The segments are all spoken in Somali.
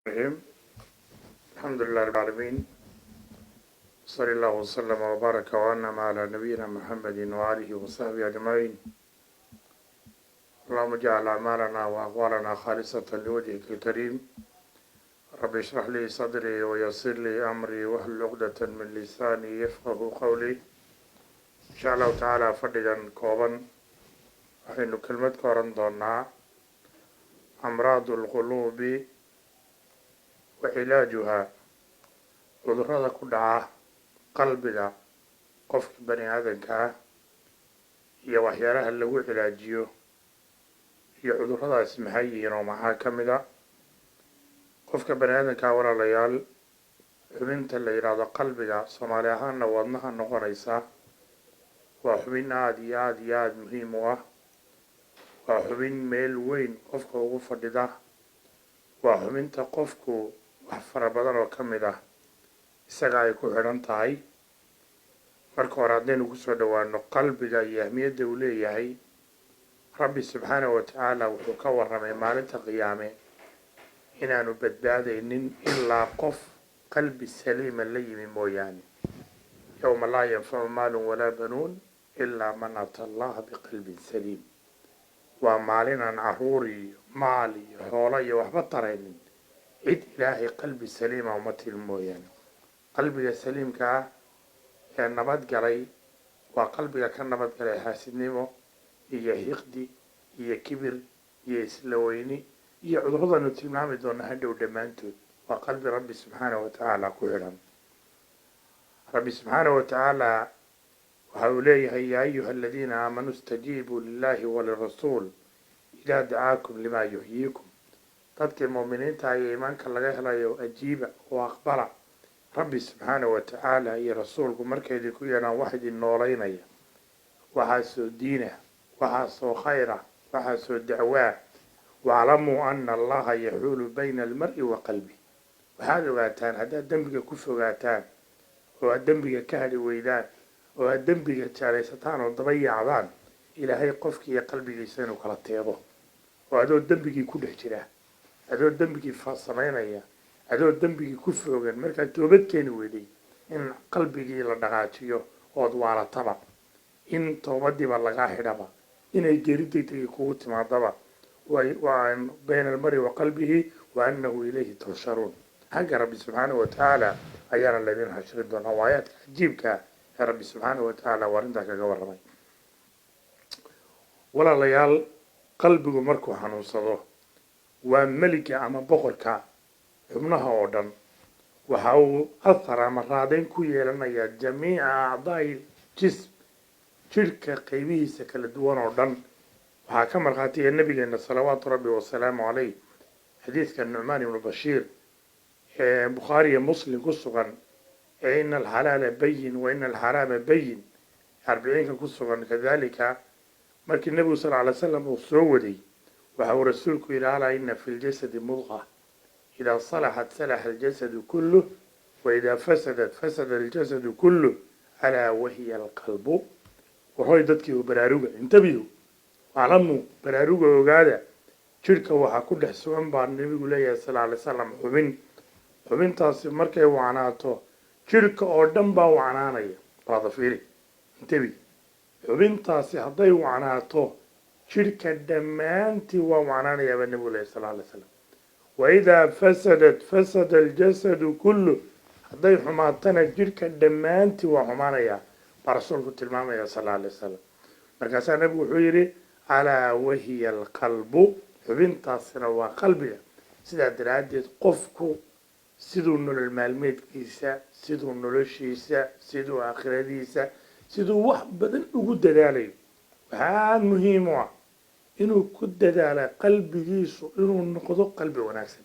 الرحيم. الحمد لله رب العالمين، صلى الله وسلم وبارك وأنعم على نبينا محمد وآله وصحبه أجمعين. اللهم اجعل أعمالنا وأقوالنا خالصة لوجهك الكريم. رب اشرح لي صدري ويسر لي أمري واحلل عقدة من لساني يفقه قولي. إن شاء الله تعالى فردًا كوبا waxaynu kelmad ka oran doonaa amraadu alquluubi wa cilaajuhaa, cudurrada ku dhaca qalbiga qofka bani aadanka ah iyo waxyaalaha lagu cilaajiyo iyo cudurradaas maxay yihiin oo maxaa ka mid a. qofka bani aadanka walaalayaal, xubinta la yidhaahdo qalbiga soomaali ahaanna wadnaha noqonaysa waa xubin aada muhiim u ah. waa xubin meel weyn qofka ugu fadhida. waa xubinta qofku wax fara badan oo ka mid ah isaga ay ku xidhan tahay. marka hore haddaynu kusoo dhowaano qalbiga iyo ahmiyadda uu leeyahay, rabbi subxaanahu wa tacaala wuxuu ka warramay maalinta qiyaame inaanu badbaadaynin ilaa qof qalbi saliima la yimi mooyaane. yowma laa yanfacu maalun walaa banuun ilaa man ata allaha biqalbin saliim. waa maalin aan carruur iyo maal iyo xoolo iyo waxba taraynin cid ilaahay qalbi saliima uma tirin mooyaane. qalbiga saliimka ah ee nabadgalay waa qalbiga ka nabadgalay xaasidnimo iyo hiqdi iyo kibir iyo isla weyni iyo cudurradanu tilmaami doona hadhow dhammaantood. waa qalbi rabbi subxaanahu wa tacaala ku xidhan. rabbi subxaanahu wa tacaala waxa uu leeyahay: yaa ayuha aladiina aamanuu istajiibuu lillahi walirasuul idaa dacaakum limaa yuxyiikum. dadkii mu'miniinta iyo iimaanka laga helayo ajiiba oo aqbala rabbi subxaanahu wa tacaala iyo rasuulku markay idinku yeedhaan wax idin noolaynaya, waxaasoo diina, waxaasoo khayra, waxaasoo dacwaa. waclamuu ana allaha yaxuulu bayna almar'i wa qalbi. waxaad ogaataan haddaad dembiga ku fogaataan oo aad dembiga ka hadhi weydaan oo aad dembiga jeclaysataan oo daba yaacdaan, ilaahay qofkiiyo qalbigiisa inuu kala teedo. oo adoo dembigii ku dhex jira, adoo dembigii samaynaya, adoo dembigii ku foogan, markaad toobad keeni weyday in qalbigii la dhaqaajiyo ood waalataba, in toobadiiba lagaa xidhaba, inay geeri degdegii kugu timaadaba. waa bayna almari wa qalbihi wa annahu ilayhi tuhsharuun. xagga rabbi subxaanahu wa tacaala ayaana laydin xashrin doonaa. waayaadka cajiibka ee rabbi subxaanahu wa tacaala waa arrintaa kaga warramay. walaalayaal, qalbigu markuu xanuunsado waa meliga ama boqorka xubnaha oo dhan. waxa uu athar ama raadayn ku yeelanayaa jamiica acdaai jism, jidhka qaybihiisa kala duwan oo dhan. waxaa ka markhaatiya nabigeena salawaatu rabbi wasalaamu caleyh xadiidka nucmaan ibnu bashiir ee bukhaari iyo muslim ku sugan ee ina alxalaala bayin wa ina alxaraama bayin, 40 ku sugan. kadalika markii nebigu sal alay slam uu soo waday waxa uu rasuulku yidhi: alaa ina fi ljasadi mudqa idaa salaxat salaxa aljasadu kulluh wa idaa fasadat fasada aljasadu kulluh alaa wahiya alqalbu. warhoy dadkii baraaruga, intabihu aclamu, baraaruga ogaada, jidhka waxaa ku dhex sugan baa nebigu leeyahay sal alay salam xubintaasi markay wacnaato jidhka oo dhan baa wacnaanaya. baadafiiri intabi, xubintaasi hadday wacnaato jidhka dhammaantii waa wacnaanayaa baa nebigu leeyahay sal alay salam. wa idaa fasadat fasada aljasadu kullu, hadday xumaatana jidhka dhammaantii waa xumaanayaa baa rasuulku tilmaamaya sal alay wasalam. markaasaa nebigu wuxuu yidhi: alaa wahiya alqalbu, xubintaasina waa qalbiga. sidaa daraaddeed qofku siduu nolol maalmeedkiisa, siduu noloshiisa, siduu aakhiradiisa, siduu wax badan ugu dadaalayo, waxaa muhiim u ah inuu ku dadaala qalbigiisu inuu noqdo qalbi wanaagsan.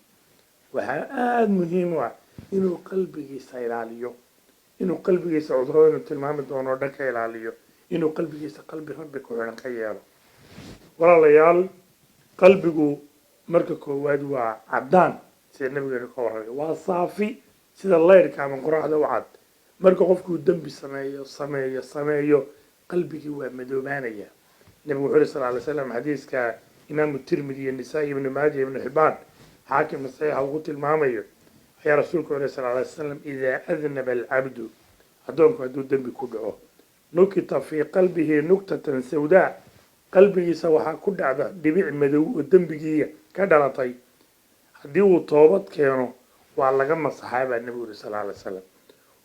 waxaa aada muhiim u ah inuu qalbigiisa ilaaliyo, inuu qalbigiisa cudurrada inu tilmaami doono o dhan ka ilaaliyo, inuu qalbigiisa qalbi rabbi ku xidhan ka yeelo. walaalayaal, qalbigu marka koowaad waa caddaan, sida nabigeenu ka warramay. waa saafi sida laydhka ama qoraxda u cad. marka qofkuu dembi sameeyo qalbigii waa madoobaanaya. nebigu wuxuu yidhi sal alay slam xadiiska imaamu tirmidi iyo nisaa-i ibnu maaja ibnu xibaan حاكم الصحيح وقلت المامية يا رسولك عليه الصلاة والسلام إذا أذنب العبد أدونك هدو الدنب كله نكت في قلبه نكتة سوداء قلبه سوحا كل دبيع مدو الدنبجية كدلطي هديو طوبت كانوا وعلى جمع الصحابة النبي صلى الله عليه وسلم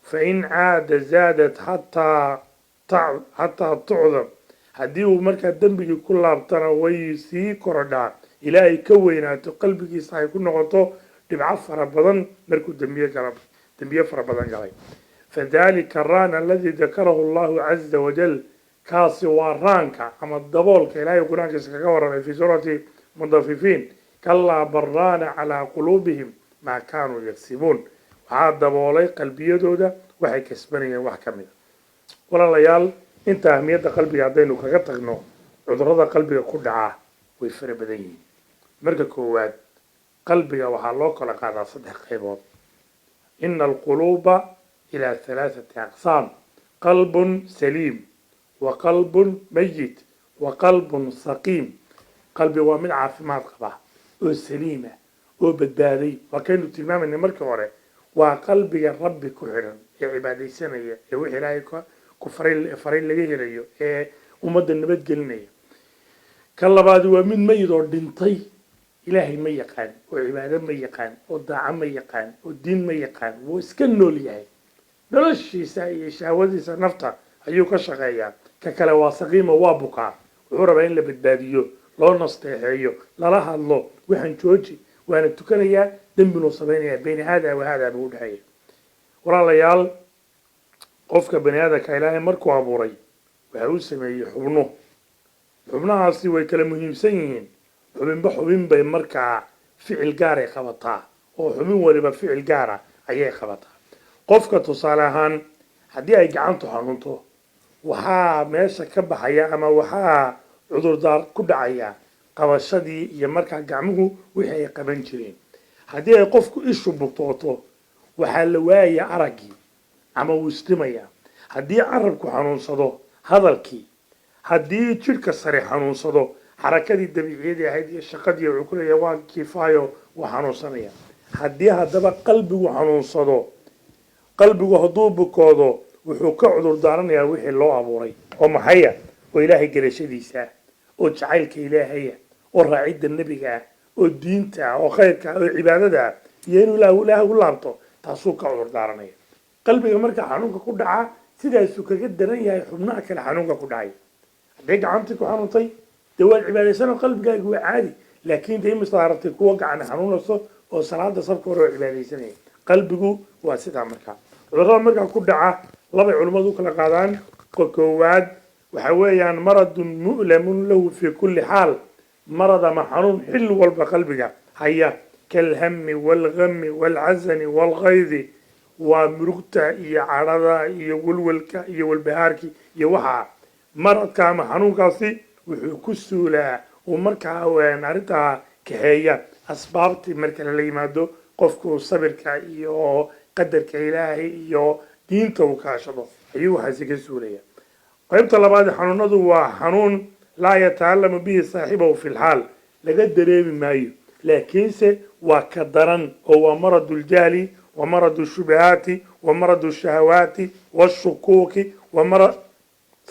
فإن عاد زادت حتى تعظم هديو مركا الدنبجي كلها بطنا ويسي كردا إلهي كوينات قلبك سيكون نغطو دبعة فربضا مركو دنبية فربضا قلي فذلك الران الذي ذكره الله عز وجل كاسي ورانكا أما الدبولك إلهي قرانك سكاورا في سورة مضاففين كلا بران على قلوبهم ما كانوا يكسبون وعاد دبولي قلبي دودا وحي كسبانيا وحكمنا ولا ليال انت أهمية قلبي عدينو كغتغنو عذرها قلبي كدعاه ويفر بدين مركا كواد قلبي وحالوك لقادا صدح قيبوت إن القلوب إلى 3 أقسام قلب سليم وقلب ميت وقلب سقيم قلبي ومن عافمات قبا وسليمة وبداري وكانوا تمام إن مركا وري وقلبي الرب كحرا يا عبادي سنة يوحي لايك كفرين لغيه ريو ومد النبات قلنية كلا بعد ومن ميت وردنطي إلهي ما يقان وعبادة ما يقان ودعاء ما يقان والدين ما يقان واسكنوا ليهي noloshiisa shahwadiisa nafta ayuu ka shaqeeyaa ka kale waa saqiima waa bukaa wuxuu rabaa in la badbaadiyo loo nasteexeeyo lala hadlo waxaan jooji waana tukanayaa dembinuu samaynayaa bayna haadaa wa haadaa buu dhexeeya walaalayaal qofka bani aadamka ilaahay markuu abuuray waxa uu sameeyey xubnahaasi way kala muhiimsan yihiin xubin bay markaa ficil gaaray qabataa oo xubin waliba ficil gaara ayay qabataa qofka tusaale ahaan haddii ay gacantu xanuunto waxaa meesha ka baxaya ama waxaa cudurdaar ku dhacaya qabashadii iyo markaa gacmuhu wixii ay qaban jireen haddii ay qofku ishu bugtooto waxaa la waayayaa araggii ama wuu isdhimayaa haddii carabku xanuunsado hadalkii haddii jidhka sare xanuunsado xarakadii dabiiciyadii ahayd iyo shaqadii wuxuu ku leeyahay waa kifaayo waa xanuunsanaya haddii haddaba qalbigu xanuunsado qalbigu hadduu bukoodo wuxuu ka cudur daaranayaa wixii loo abuuray oo maxaya oo ilaahay garashadiisa oo jacaylka ilaahaya oo raacidda nebiga ah oo diinta ah oo khayrka ah oo cibaadada ah iyo inuu ilaahay u laabto taasuu ka cudur daaranaya qalbiga marka xanuunka ku dhaca sidaasuu kaga daran yahay xubnaha kale xanuunka ku dhacay hadday gacantii ku xanuuntay dee waad cibaadaysanoo qalbigaaga waa caadi laakiin dee imisla aragtay kuwa gacan xanuunayso oo salaada sabka hore oo cibaadaysanaya qalbigu waa sidaa markaa cudurada markaa ku dhaca labay culimmadu kala qaadaan koowaad waxa weeyaan maradun mu'lamun lahu fi kulli xaal marad ama xanuun xilli walba qalbiga haya kalhami walgami walcasani walgaydi waa murugta iyo cadhada iyo walwalka iyo walbahaarki iyo waxaa maradka ama xanuunkaasi wuxuu ku suulaa uu markaa arrintaa kaxeeya asbaabtii marka lala yimaado qofku sabirka iyo qadarka ilaahay iyo diinta uu kaashado ayuu waxaasi ka suulaya qaybta labaad xanuunadu waa xanuun laa yatacallamu bihi saaxibahu fi lxaal laga dareemi maayo laakiinse waa ka daran oo waa maradu ljahli wa maradu shubahaati wa maradu shahawaati washukuuki wa marad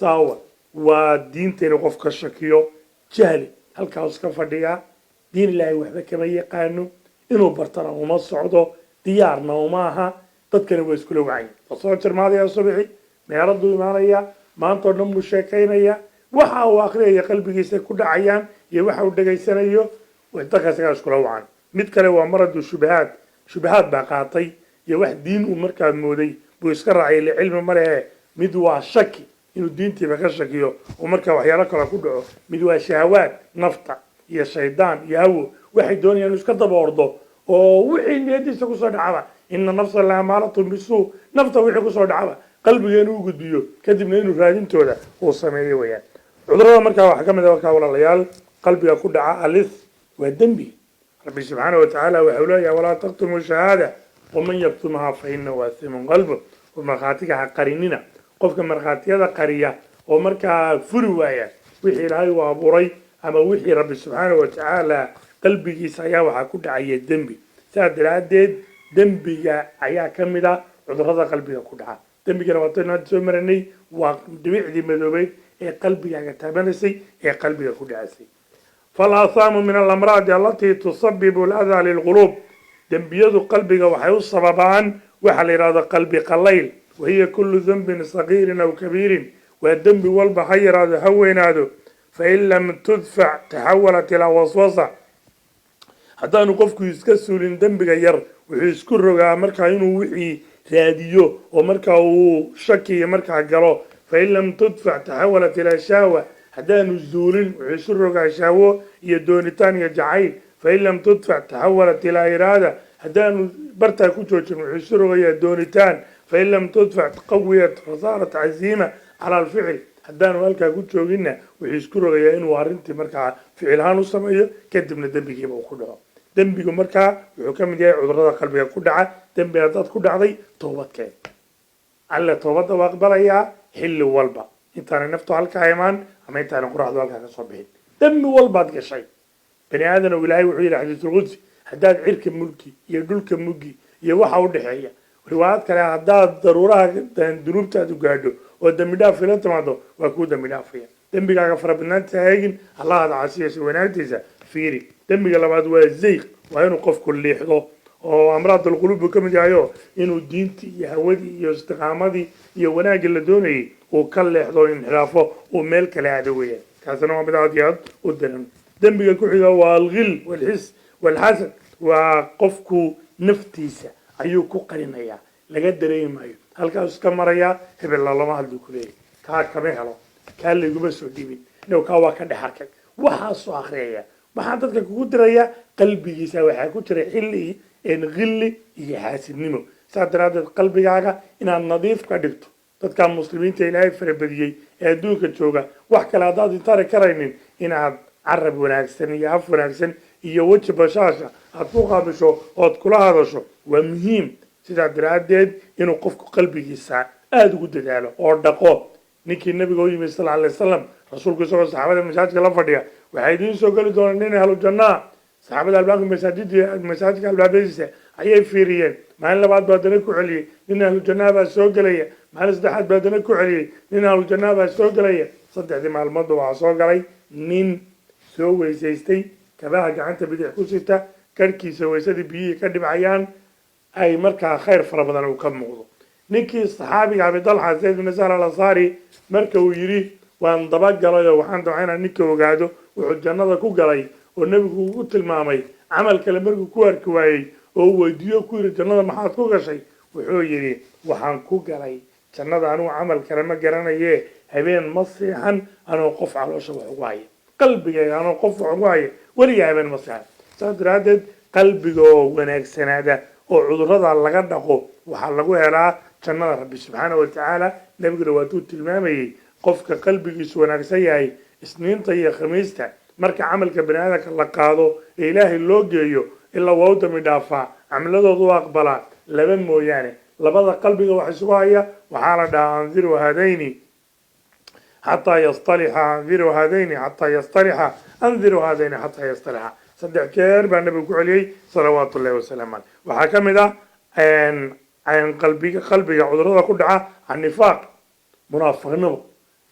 saawa waa diinteena qof ka shakiyo jahli halkaas ka fadhiya diin ilaahay waxba kama yaqaano inuu bartana uma socdo diyaarna uma aha dadkana waa iskula wacay soo jirmaadaya subaxi meeraduu imaanaya maanta oo dhan buu sheekaynaya waxa uu akhriyaya qalbigiisa ku dhacayaan iyo waxa uu dhegaysanayo dadka isagaa iskula wacan mid kale waa maradu shubahaad baa qaatay iyo wax diin uu markaa mooday buu iska raacay cilmi ma lehe mid waa shaki inuu diintiiba ka shakiyo oo markaa waxyaalo kale ku dhaco mid waa shahawaad nafta iyo shaydaan iyo hawo waxay doonayaan inuu iska daba ordo oo wixii niyadiisa kusoo dhacaba ina nafsa laamaaratun bisuu nafta wixii kusoo dhacaba qalbiga inuu gudbiyo kadibna inuu raadintooda uu sameeyo weyaan cudurada markaa waxaa ka mid a markaa walaalayaal qalbiga ku dhaca alis waa dembi rabbi subxaana watacaala waxau leeyahay walaa taqtumuu shahaada waman yaktumhaa fa inahu aasimun qalbu oo markhaatiga ha qarinina qofka markhaatiyada qariya oo markaa furi waaya wixii ilaahay uu abuuray ama wixii rabbi subxaana watacaala qalbigiisa ayaa waxaa ku dhacaya dembi saa daraaddeed dembiga ayaa ka mid ah cudurrada qalbiga ku dhaca dembigana waataynu hadda soo maranay waa dhibicdii madoobeyd ee qalbigaaga taabanaysay ee qalbiga ku dhacaysay فالآثام من الأمراض التي تسبب الأذى للقلوب دنبيض قلبك وحيو السببان وحل إرادة قلبي قليل وهي كل ذنب صغير أو كبير والذنب والبحير هذا هوين هذا فإن لم تدفع تحولت إلى وسوسة حتى نقفك يسكسوا لندنبك ير ويسكروا مركا ينو وحي راديو ومركا شكي مركا قلو فإن لم تدفع تحولت إلى شاوة حدان الزولين وعسرق شاوة يدونتان يجعيل فإن لم تدفع تحولت إلى إرادة حدان برتا كتوشن وعسرق يدونتان فإن لم تدفع تقويت فصارت عزيمة على الفعل حدان والكا كتوشن وعسرق يأين وارنتي مركا فعلهان السمية كدبنا دنبك يبقى كلها دنبك مركا وحكم دي عذرات قلبك كدعا دنبك هداد كدعا دي توبت كي على توبت واقبلها حل والبا intaanay naftu halkaa imaan ama intaanay quraxdu halkaa ka soo bixin dambi walbaad gashay bani aadana ilaahay wuxuu yidhi xadiisul qudsi haddaad cirka mulki iyo dhulka mugi iyo waxa u dhexeeya riwaayad kale haddaad daruuraha dunuubtaadu gaadho oo dambi dhaaf ila timaado waa kuu dambi dhaafaya dembigaaga farabadnaanta eegin allahaad caasiyaysa wanaagtiisa fiiri dembiga labaad waa zayq waa inuu qofku liixdo oo amraadul quluub ka mid yahay inuu diintii iyo hawadii iyo istiqaamadii iyo wanaagga la doonayay وكل يحضر انحرافه وملك العدوية كاسنا وبدأت يد ودرن دم بيكوحيا والغل والحس والحسد وقفكو نفتيسة أيوكو قرينيا لقد دريم أيو هل كاس كمريا هبل الله ما هلدو كليه كمهلا كان اللي جبسوا ديبين لو كوا كان حركة وحاسو آخرية ما حدثك كودريا قلبي يسوي حكوتري حلي إن غلي يحاسب نمو سادراد قلبي جاكا إن النظيف كدكتو dadka muslimiinta ilaahay farabadiyay ee adduunka jooga wax kale hadaad intare karaynin inaad carab wanaagsan iyo af wanaagsan iyo weji bashaasha aad ku qaabisho ood kula hadasho waa muhiim sidaa daraaddeed inuu qofku qalbigiisa aada ugu dadaalo oo dhaqo ninkii nabiga u yimid sal alay wasalam rasuulku isagoo saxaabada masaajidka la fadhiya waxay idiin soo geli doonaan nin ahlu jannaa saxaabada albaabka masaajidka albaabadiisa ayay fiiriyeen maalin labaad baa dana ku celiyey nin ahlu jannaa baa soo gelaya maalin saddexaad baa dana ku celiyey nin ahlu jannaa baa soo gelaya saddexdii maalmoodba waxaa soo galay nin soo weysaystay kabaha gacanta bidix ku sita karhkiisa weysadii biyihii ka dhibcayaan ay markaa khayr fara badan uu ka muuqdo ninkii saxaabiga abidalxa zayd bin sahal al-ansaari marka uu yidhi waan dabagalay oo waxaan dabcay inaan ninka ogaado wuxuu jannada ku galay oo nebigu ugu tilmaamay camal kale markuu ku arki waayey oo uu weydiiyo ku yidhi jannada maxaad ku gashay wuxuu yidhi waxaan ku galay jannada anugu camal kale ma garanaye habeen ma seexan anoo qof caloosha wax ugu haya qalbigayga anoo qof wax ugu haya weliga habeen ma seexan saas daraaddeed qalbiga oo wanaagsanaada oo cudurrada laga dhaqo waxaa lagu helaa jannada rabbi subxaana wa tacaala nebiguna waatuu tilmaamayey qofka qalbigiisu wanaagsan yahay isniinta iyo khamiista marka camalka bani aadamka la qaado ee ilaahay loo geeyo ilaa waa u dambi dhaafaa camiladoodu u aqbalaa laba mooyaane labada qalbiga wax isugu haya waxaa la dhahaa andiru haadayni xataa yastalixa andiru haadayni xataa yastalixa andiru haadayni xataa yastalixa saddex jeer baa nabigu ku celiyey salawaatu ullahi wasalaamu caleyh waxaa ka mid ah qalbiga cudurrada ku dhaca annifaaq munaafiqnimo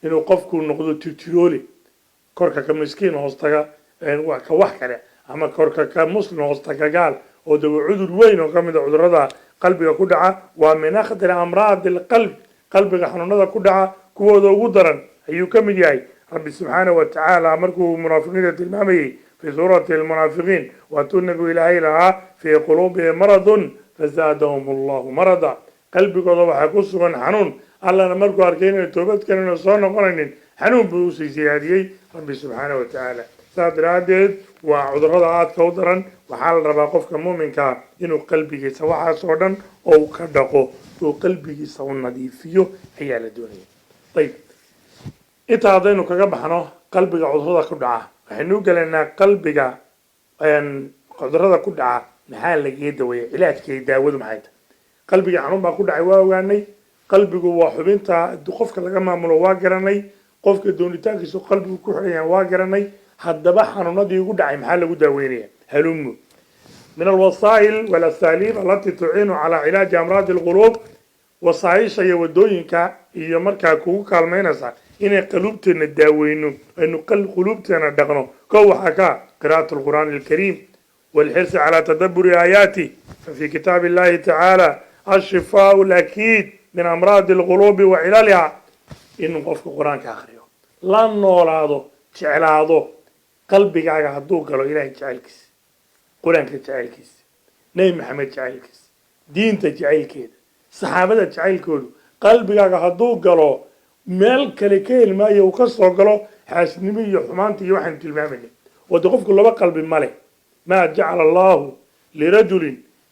inuu qofku noqdo tirtiroole korka ka miskiin hoostaga ka wax kale ama korka ka muslim hoostaga gaal oo dawa cudur weyn oo ka mid a cudurrada qalbiga ku dhaca waa min akhdari amraadi alqalb qalbiga xanuunada ku dhaca kuwooda ugu daran ayuu ka mid yahay rabbi subxaanahu wa tacaala markuu munaafiqiinta tilmaamayey fi suurati almunaafiqiin waatuu nabigu ilaahay lahaa fii quluubihim maradun fazaadahum allahu marada qalbigooda waxaa ku sugan xanuun allana markuu arkay inay toobadkanina soo noqonaynin xanuun buu usii siyaadiyey rabbi subxaanahu wa tacaala saas daraaddeed waa cudurrada aadka u daran waxaa la rabaa qofka muuminkaa inuu qalbigiisa waxaas oo dhan oo uu ka dhaqo oo qalbigiisa u nadiifiyo ayaa la doonaya ayib intaa haddaynu kaga baxno qalbiga cudurrada ku dhaca waxaynu u gelaynaa qalbiga cudurrada ku dhaca maxaa lagaga daweeya cilaajkay daawadu maxay tahay qalbiga xanuun baa ku dhacay waa ogaanay qalbigu waa xubinta qofka laga maamulo waa garanay qofka doonitaankiisu qalbigu ku xidhan yahay waa garanay haddaba xanuunadii ugu dhacay maxaa lagu daaweynaya هلم من الوسائل والأساليب التي تعين على علاج أمراض القلوب وصايش يودوينك يمركا كو كالمينسا إن قلوبتنا الداوينو إنه قلوبتنا دقنو كو حكا قراءة القرآن الكريم والحرص على تدبر آياته ففي كتاب الله تعالى الشفاء الأكيد من أمراض القلوب وعلالها إنه قفك القرآن كآخره لا نولادو جعلادو قلبك هدوك لو إلهي جعلكس قرآن جعلكس نبي محمد جعلكس دين تجعلك صحابة جعلكودو قلبك هدوك لو مال كلكيل ما يوقصه قالوا حاسنمي حمانتي يوحن تلمامني ودقفك الله قلب الملك ما جعل الله لرجل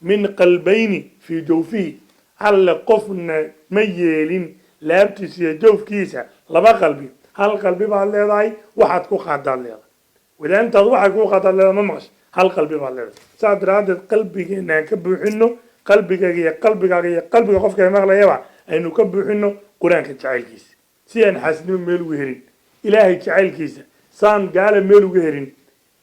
من قلبين في جوفه هل قفنا ميلين لابتسي جوف كيسة لبا قلبي هل قلبي بالله واحد كو خادر الله وإذا أنت واحد كو خادر الله ما مغش هل قلبي بالله سادر هذا قلبي إنه كبحنه قلبك قفك يمغلا يبع إنه كبحنه قرآن كجعل كيس سيان حسن ميل وهرين إلهي جعل كيسة سان قال ميل وهرين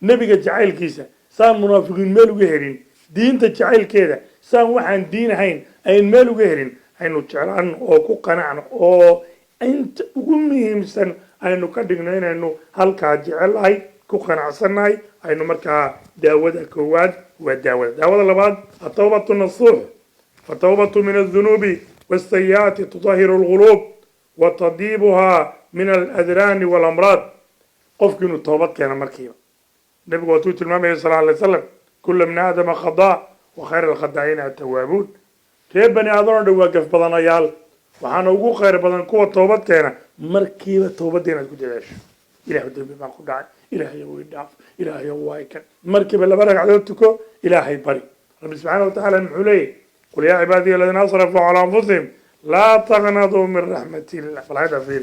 نبي جعل كيسة سان منافقين ميل وهرين دين تجعل كذا سان وحن دين هين أين ميل وهرين أينو جعلان أو كقنعنا أو أنت أمهم سن أينو كدقنا أينو هل كجعل هاي كقنع سناي أينو مركا داود كواد وداود اللي بعد التوبة النصوح فالتوبة من الذنوب والسيئات تطهر القلوب وتضيبها من الأذران والأمراض قف كنو التوبة كان مركيبا نبي وتوت المامي صلى الله عليه وسلم كل من آدم خضاء وخير الخداعين التوابون كيف بني آدم واقف بدن أيال وحنا وقو خير بدن قوة التوبة كان مركيبا التوبة دينا تقول داش إلهي الدنيا ما خداع إلهي هو الدعف إلهي هو وايكن مركب اللي برك عدوتكو إلهي بري رب سبحانه وتعالى محولي قل يا عبادي الذين أسرفوا على أنفسهم لا تغنضوا من رحمة الله فالهذا فيه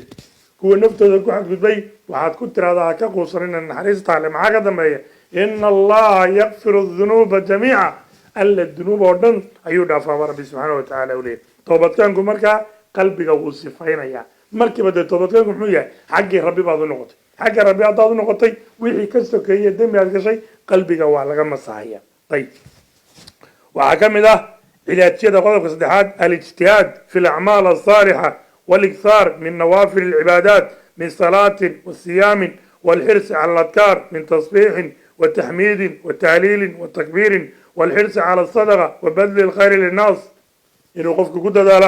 هو نفته ذاك واحد بي واحد كنت هذا كقصرين النحريس تعالى معاك دمية إن الله يغفر الذنوب جميعا ألا الذنوب وردن أيود أفا رب سبحانه وتعالى وليه توبتكم مركا قلبك وصفين يا مركب بدأ توبتكم حوية حق ربي بعض النقط حق ربي بعض النقط وحي كسك هي الدم هذا شيء قلبك وعلى جم صحيح طيب وحكم ده إلى تشيد قلبك صدحات الاجتهاد في الأعمال الصالحة والإكثار من نوافل العبادات من صلاة وصيام والحرص على الأذكار من تصبيح وتحميد وتهليل وتكبير والحرص على الصدقة وبذل الخير للناس إنه قفك كده ده على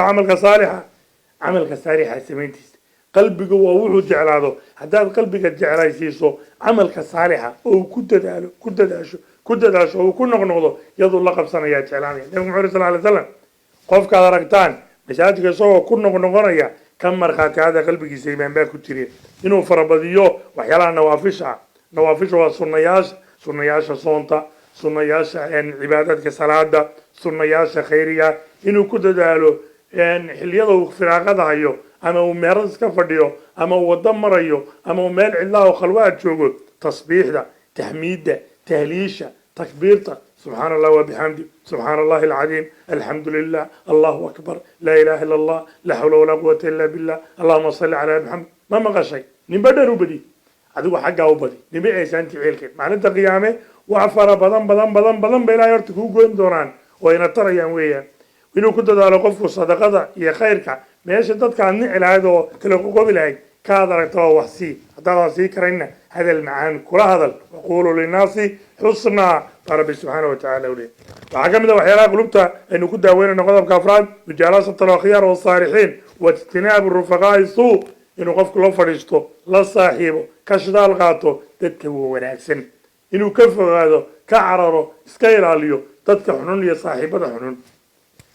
عملك صالحة سمينتيس قلبك ووحو جعلاده حتى قلبك جعلا يسيسو عملك صالحة أو كده داشو وكنا نغنوضو يضو الله قبصنا يا جعلاني نبي محمد صلى الله عليه وسلم قفك هذا ركتان مساجك سوى كنا نغنوضو كم مرخاتي هذا قلبك سيبان باكو ترين إنه فربضيو وحيالا نوافشها سنياش صونتا سنياش عبادتك صلاة سنياش خيرية إنه كده دالو حليضو فراغة هايو أما ومرز كفرديو أما ودمريو أما ومال الله وخلوات شوقو تصبيح ده تحميد ده تهليشة تكبير ده سبحان الله وبحمده سبحان الله العظيم الحمد لله الله أكبر لا إله إلا الله لا حول ولا قوة إلا بالله اللهم صل على محمد ما مغى شيء نبدأ بدي هذا حقه بدي نبي إنسان تعيلك معناته قيامه وعفر بدن بلا يرتكو قوين دوران وين ترى ينويا إنه كنت على قفك الصدقة يا خيرك ماشي ضدك عن نعل هذا كله قبل هيك كادر توا وحسي هذا سيكرنا هذا المعان كل هذا وقولوا للناس حسنا رب سبحانه وتعالى وليه وحكم ذا وحيلا قلوبته إنه كنت وين نقدم كافراد بجلاسة الأخيار والصالحين واجتناب الرفقاء السوء إنه قفك الله فرشته لا صاحبه كشدال غاته تتكو وناكسن إنه كف هذا كعرره سكير عليه تتك حنون يا صاحبه حنون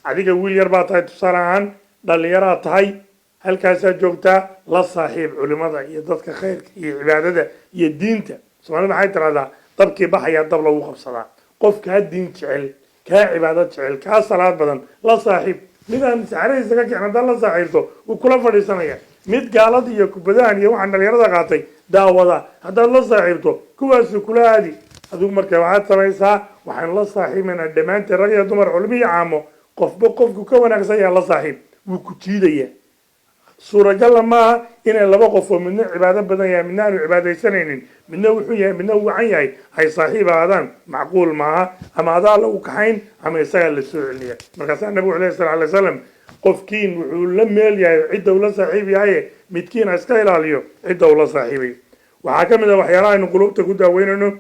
عديك ويل يربع تاي تصارعان دليرا تاي هل كاسا جوجتا لا صاحب علماء يدك خير عبادته يدينته سبحان الله حيت هذا طبكي بحيا دبل وقف صلاه قف كدين جعل كعباده جعل كصلاه بدن لا صاحب لذا سعري زكاك عند الله صاحبته وكل فريسانيا مid قالد iyo kubadaan iyo waxaan dhalinyarada qaatay daawada hada la saaxiibto kuwaas kulaadi aduu markaa waxaad samaysaa waxaan la saaxiibana dhamaantii rag iyo dumar culmiye caamo qofba qofku ka wanaagsan yahay la saaxiib wuu ku jiidaya سورة جل ما إن الله وقف من عبادة بدنا من نار عبادة سنين من نوعية من نوعية هاي صاحب هذا معقول معها أما هذا لو كحين أما يسأل السؤالية مركز النبي عليه الصلاة والسلام قف كين ولم يلي عدة ولا صاحبي هاي متكين أسكايل عليه عدة ولا صاحبي وحكم ذا وحيرا إن قلوبته كده وينه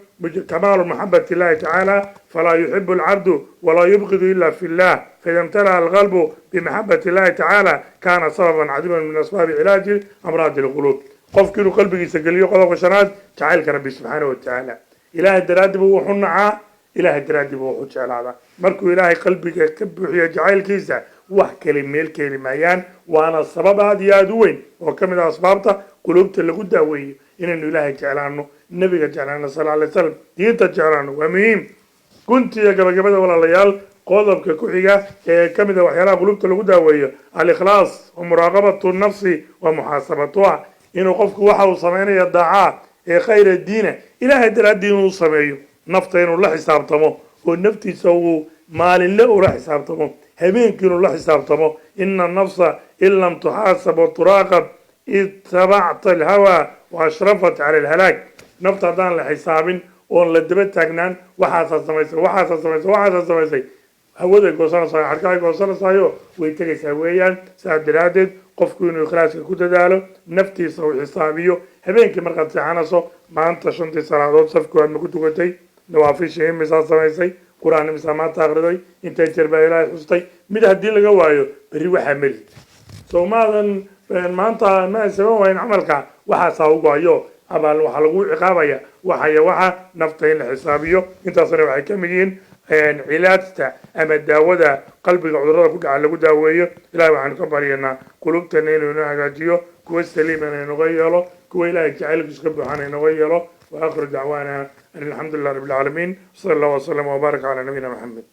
كمال محبة الله تعالى فلا يحب العبد ولا يبغض إلا في الله فإذا امتلأ القلب بمحبة الله تعالى كان سببا عظيما من أسباب علاج أمراض القلوب قف كيلو قلبك يسجليه قلب وشناد تعالك ربي سبحانه وتعالى إله الدراد بوحنا إله الدراد بوحش على هذا مركو إله قلبك كبحي جعل كيسة وحكلمة كلميان وأنا السبب هذه أدوين وكم إذا أسبابته قلوبته اللي قد أوي إنه إله جعلانه النبي جعلانه صلى الله عليه وسلم دينته جعلانه ومهم كنت يا جبل ولا ليال قلبك كحيجة كم إذا وحيلا قلوبته اللي قد أوي الإخلاص ومراقبة النفس ومحاسبتها إنه قفك وحى وصمين يدعاء خير الدين إله الدين وصميه نفطين الله حسابتمه والنفط يسوي مال له ولا حسابتمه همين كانوا الله حسابتمه إن النفس إن لم تحاسب وتراقب اتبعت الهوى وأشرفت على الهلاك نفط دان لحساب وان لدبت تاجنان وحاسس سميسي هودا قوسنا صايا حركاي قوسنا صايو ويتري سويان سعد رادد قفكو إنه خلاص كودا دالو نفتي سوي حسابيو هبينك مرقد سحانسو ما أنت شنتي سرادود سفكو أن مكتو قتي نوافي شيء مثال سميسي قرآن مسامات تغردي انت تربى إلهي حسطي مده هدي لغا وايو بري وحا ملي سو ماذا ما أنت ما يسمون وين عملك وحا ساوقو أيو أبا وحا لغو عقابيا وحا نفتين حسابيو انت صنع وحي كميين علاجته أما الداودة قلبك عذرها كل على قد داويه إلهي وحن كبرينا قلوبتنا إنه نعجيه كوي السليم أن نغيره كوي إلهي جعلك يسكبه عن نغيره وآخر دعوانا أن الحمد لله رب العالمين صلى الله وسلم وبارك على نبينا محمد.